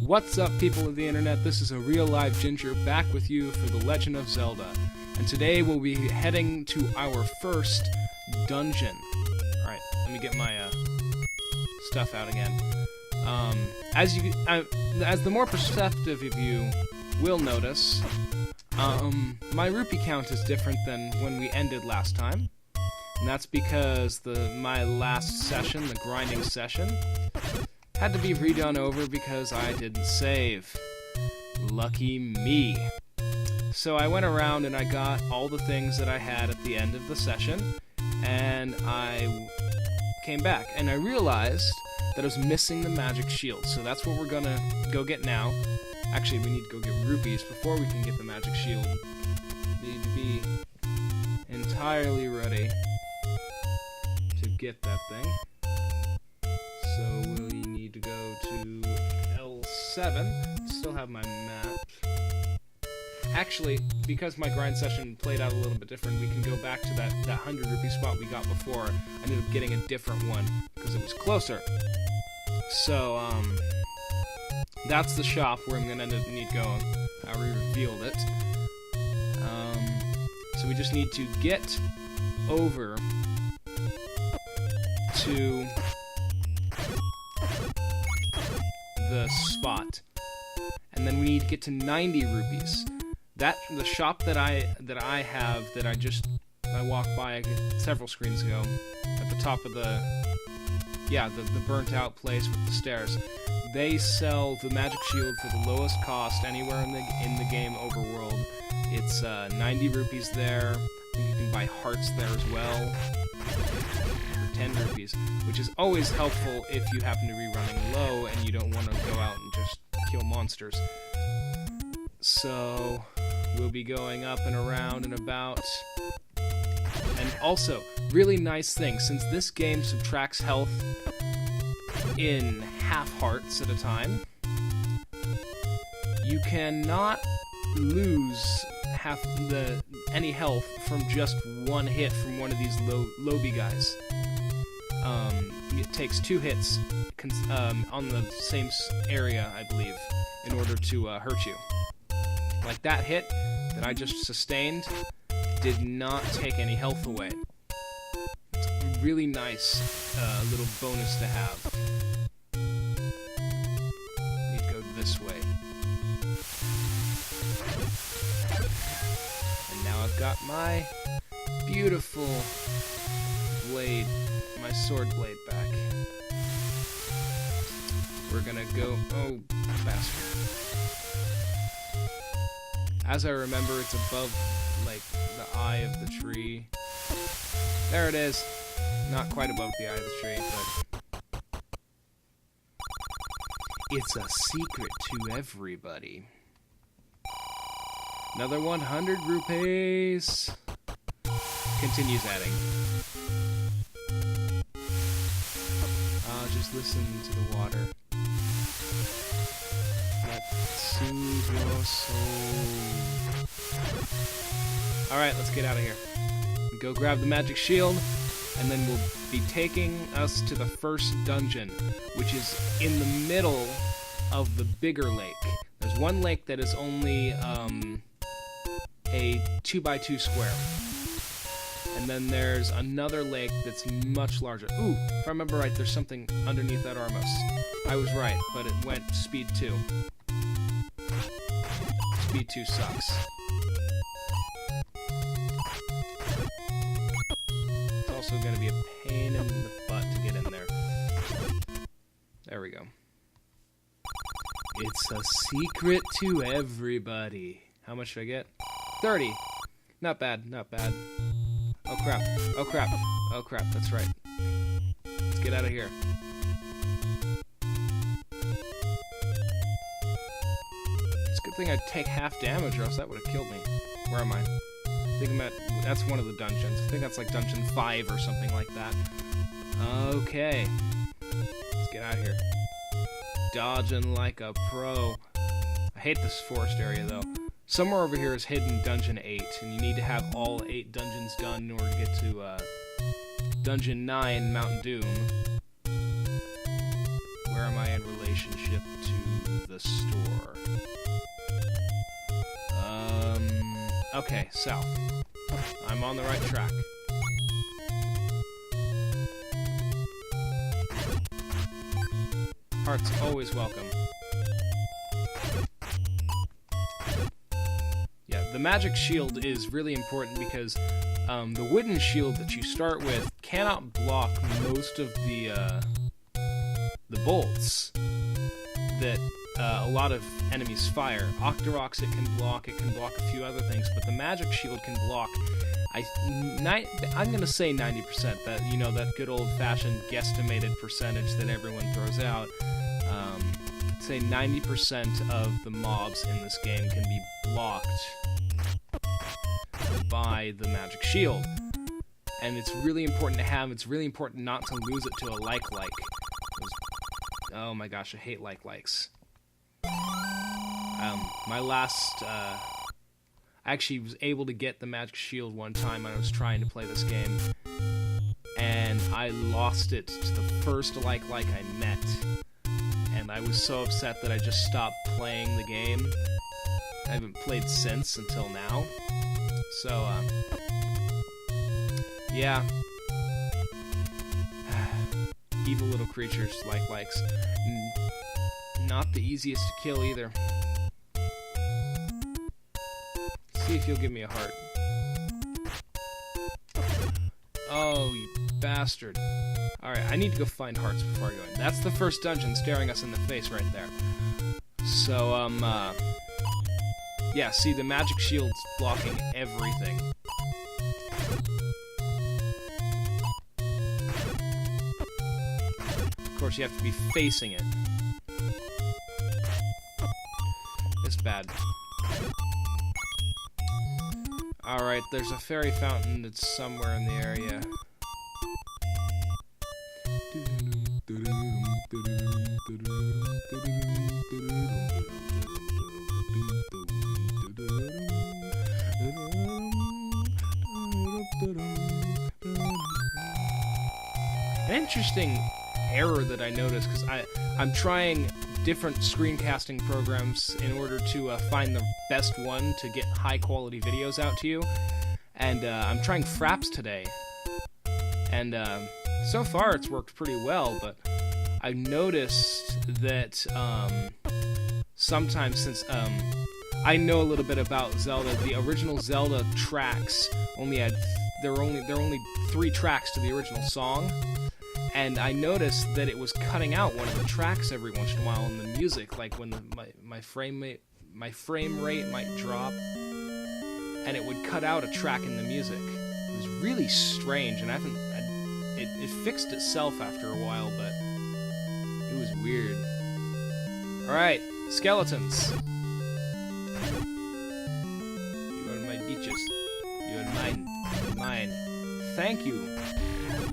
What's up, people of the internet? This is ARealLiveGinger back with you for the Legend of Zelda. And today we'll be heading to our first dungeon. Alright, let me get my stuff out again. As the more perceptive of you will notice, my rupee count is different than when we ended last time. And that's because my last session, the grinding session, had to be redone over because I didn't save. Lucky me. So I went around and I got all the things that I had at the end of the session, and I came back, and I realized that I was missing the magic shield, so that's what we're gonna go get now. Actually, we need to go get rupees before we can get the magic shield. Need to be entirely ready to get that thing. So we need to go to L7. Still have my map. Actually, because my grind session played out a little bit different, we can go back to that 100 rupee spot we got before. I ended up getting a different one because it was closer. So, that's the shop where I'm gonna need going. I already revealed it. So we just need to get over to the spot, and then we need to get to 90 rupees. The shop that I walked by several screens ago, at the top of the burnt out place with the stairs. They sell the magic shield for the lowest cost anywhere in the game overworld. It's 90 rupees there. I think you can buy hearts there as well. 10 rupees, which is always helpful if you happen to be running low and you don't want to go out and just kill monsters. So we'll be going up and around and about. And also, really nice thing, since this game subtracts health in half hearts at a time, you cannot lose any health from just one hit from one of these lobby guys. It takes 2 hits on the same area, I believe, in order to hurt you. Like that hit that I just sustained did not take any health away. It's a really nice little bonus to have. Need to go this way. And now I've got my beautiful blade, my sword blade back. We're gonna go... Oh, bastard. As I remember, it's above, like, the eye of the tree. There it is. Not quite above the eye of the tree, but... It's a secret to everybody. Another 100 rupees. Continues adding. Just listen to the water. Soothe your soul. Alright, let's get out of here. Go grab the magic shield, and then we'll be taking us to the first dungeon, which is in the middle of the bigger lake. There's one lake that is only a 2x2 square. And then there's another lake that's much larger. Ooh, if I remember right, there's something underneath that Armos. I was right, but it went speed 2. Speed 2 sucks. It's also going to be a pain in the butt to get in there. There we go. It's a secret to everybody. How much did I get? 30. Not bad, not bad. Oh crap, oh crap, oh crap, that's right. Let's get out of here. It's a good thing I take half damage, or else that would have killed me. Where am I? I think I'm at... That's one of the dungeons. I think that's like dungeon 5 or something like that. Okay. Let's get out of here. Dodging like a pro. I hate this forest area, though. Somewhere over here is hidden Dungeon 8, and you need to have all 8 dungeons done in order to get to Dungeon 9, Mountain Doom. Where where am I in relationship to the store? Okay, south. I'm on the right track. Hearts always welcome. Yeah, the magic shield is really important because the wooden shield that you start with cannot block most of the bolts that a lot of enemies fire. Octoroks it can block a few other things, but the magic shield can block, I'm gonna say 90%, that, you know, that good old-fashioned guesstimated percentage that everyone throws out. Say 90% of the mobs in this game can be blocked by the magic shield. And it's really important to have, it's really important not to lose it to a like. Oh my gosh, I hate likes. My last, I actually was able to get the magic shield one time when I was trying to play this game, and I lost it to the first like I met, and I was so upset that I just stopped playing the game. I haven't played since until now. So, yeah. Evil little creatures likes. Not the easiest to kill either. See if you'll give me a heart. Oh, you bastard. Alright, I need to go find hearts before I go in. That's the first dungeon staring us in the face right there. So, yeah, see, the magic shield's blocking everything. Of course, you have to be facing it. It's bad. Alright, there's a fairy fountain that's somewhere in the area. An interesting error that I noticed, because I'm trying different screencasting programs in order to find the best one to get high quality videos out to you, and I'm trying Fraps today, and so far it's worked pretty well, but I've noticed that sometimes, since I know a little bit about Zelda, the original Zelda tracks there were only 3 tracks to the original song. And I noticed that it was cutting out one of the tracks every once in a while in the music, like when my frame rate might drop, and it would cut out a track in the music. It was really strange, and it fixed itself after a while, but it was weird. All right, skeletons. You are my beaches. You are mine. Thank you.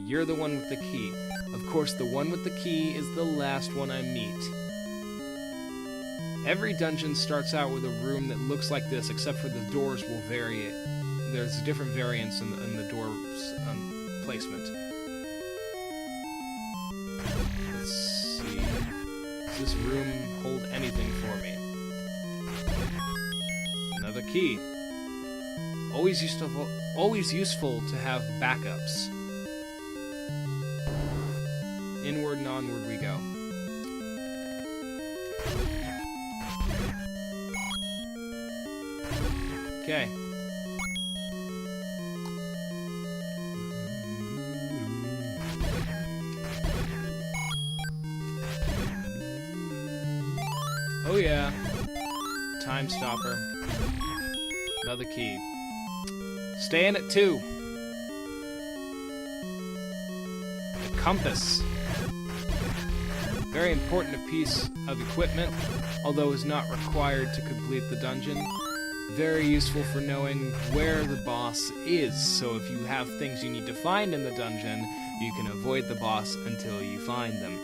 You're the one with the key. Of course, the one with the key is the last one I meet. Every dungeon starts out with a room that looks like this, except for the doors will vary. There's different variants in the door's placement. Let's see. Does this room hold anything for me? Another key. Always useful to have backups. Inward and onward we go. Okay. Oh yeah. Time stopper. Another key. Stay in it too. The compass. Very important piece of equipment, although is not required to complete the dungeon. Very useful for knowing where the boss is, so if you have things you need to find in the dungeon, you can avoid the boss until you find them.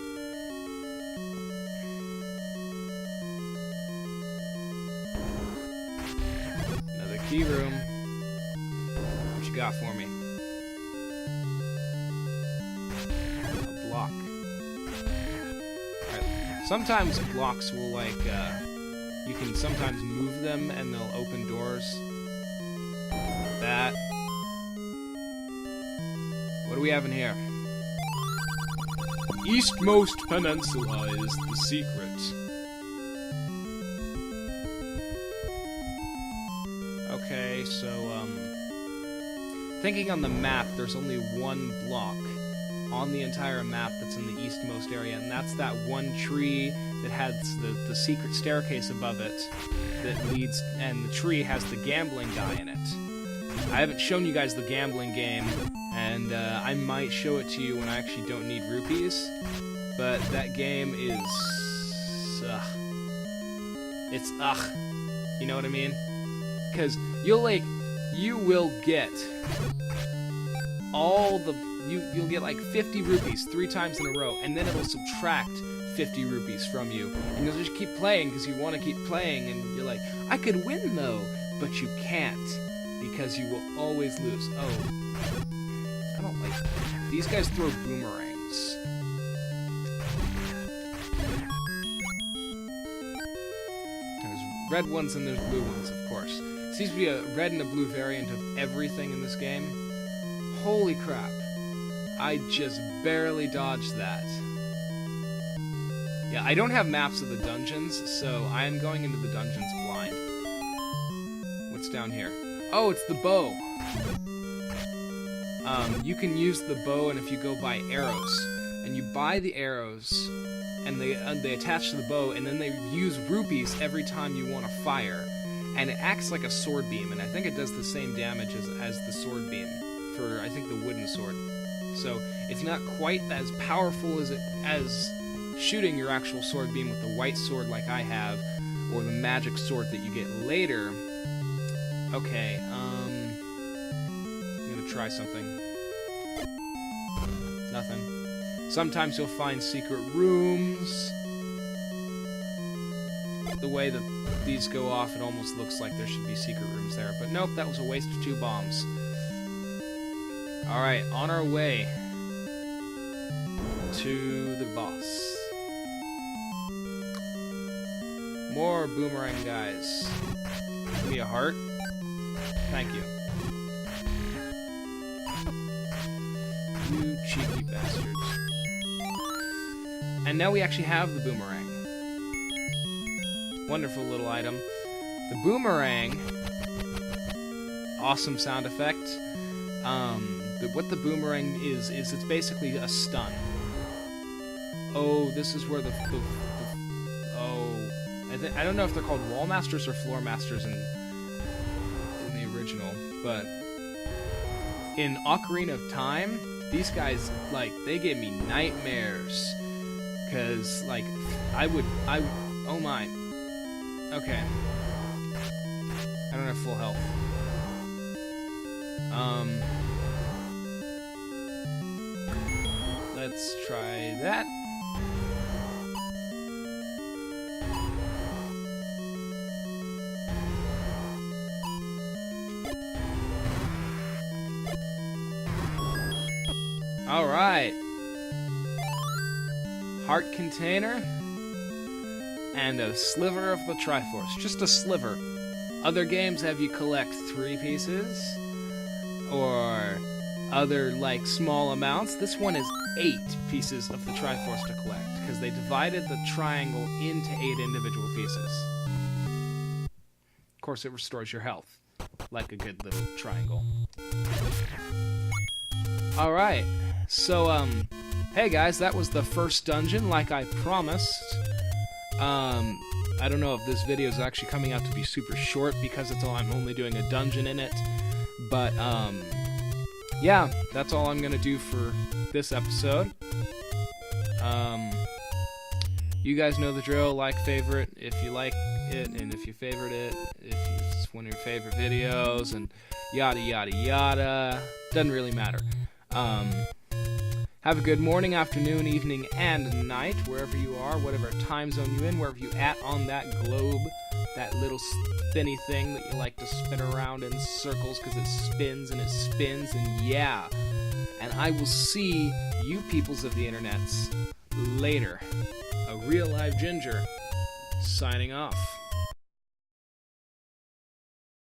Another key room. What you got for me? A block. Alright, Sometimes blocks will, like, you can sometimes move them and they'll open doors. That. What do we have in here? Eastmost Peninsula is the secret. Okay, so, thinking on the map, there's only one block on the entire map that's in the eastmost area, and that's that one tree that has the secret staircase above it that leads, and the tree has the gambling guy in it. I haven't shown you guys the gambling game, and I might show it to you when I actually don't need rupees, but that game is, it's you know what I mean? Because you will get all the, you'll get like 50 rupees 3 times in a row, and then it'll subtract 50 rupees from you, and you'll just keep playing because you want to keep playing, and you're like, I could win though, but you can't, because you will always lose. Oh, I don't like that. These guys throw boomerangs. There's red ones and there's blue ones, of course. Seems to be a red and a blue variant of everything in this game. Holy crap. I just barely dodged that. Yeah, I don't have maps of the dungeons, so I am going into the dungeons blind. What's down here? Oh, it's the bow. You can use the bow, and if you go buy arrows, and you buy the arrows, and they attach to the bow, and then they use rupees every time you want to fire. And it acts like a sword beam, and I think it does the same damage as the sword beam for, I think, the wooden sword. So it's not quite as powerful as shooting your actual sword beam with the white sword like I have, or the magic sword that you get later. Okay, I'm gonna try something. Nothing. Sometimes you'll find secret rooms. The way that these go off, it almost looks like there should be secret rooms there. But nope, that was a waste of 2 bombs. Alright, on our way to the boss. More boomerang guys. Give me a heart. Thank you. You cheeky bastards. And now we actually have the boomerang. Wonderful little item. The boomerang, awesome sound effect. What the boomerang is it's basically a stun. Oh, this is where I don't know if they're called wall masters or floor masters in the original, but in Ocarina of Time, these guys, like, they gave me nightmares, cause like oh my. Okay. I don't have full health. Let's try that. All right. Heart container. And a sliver of the Triforce. Just a sliver. Other games have you collect 3 pieces, or other, like, small amounts. This one is 8 pieces of the Triforce to collect, because they divided the triangle into 8 individual pieces. Of course, it restores your health, like a good little triangle. Alright, so, hey guys, that was the first dungeon, like I promised. I don't know if this video is actually coming out to be super short because I'm only doing a dungeon in it, but, yeah, that's all I'm gonna do for this episode. You guys know the drill, like, favorite, if you like it, and if you favorite it, if it's one of your favorite videos, and yada yada yada, doesn't really matter. Have a good morning, afternoon, evening, and night, wherever you are, whatever time zone you're in, wherever you at on that globe, that little spinny thing that you like to spin around in circles because it spins, and yeah. And I will see you peoples of the internets later. A Real Live Ginger signing off.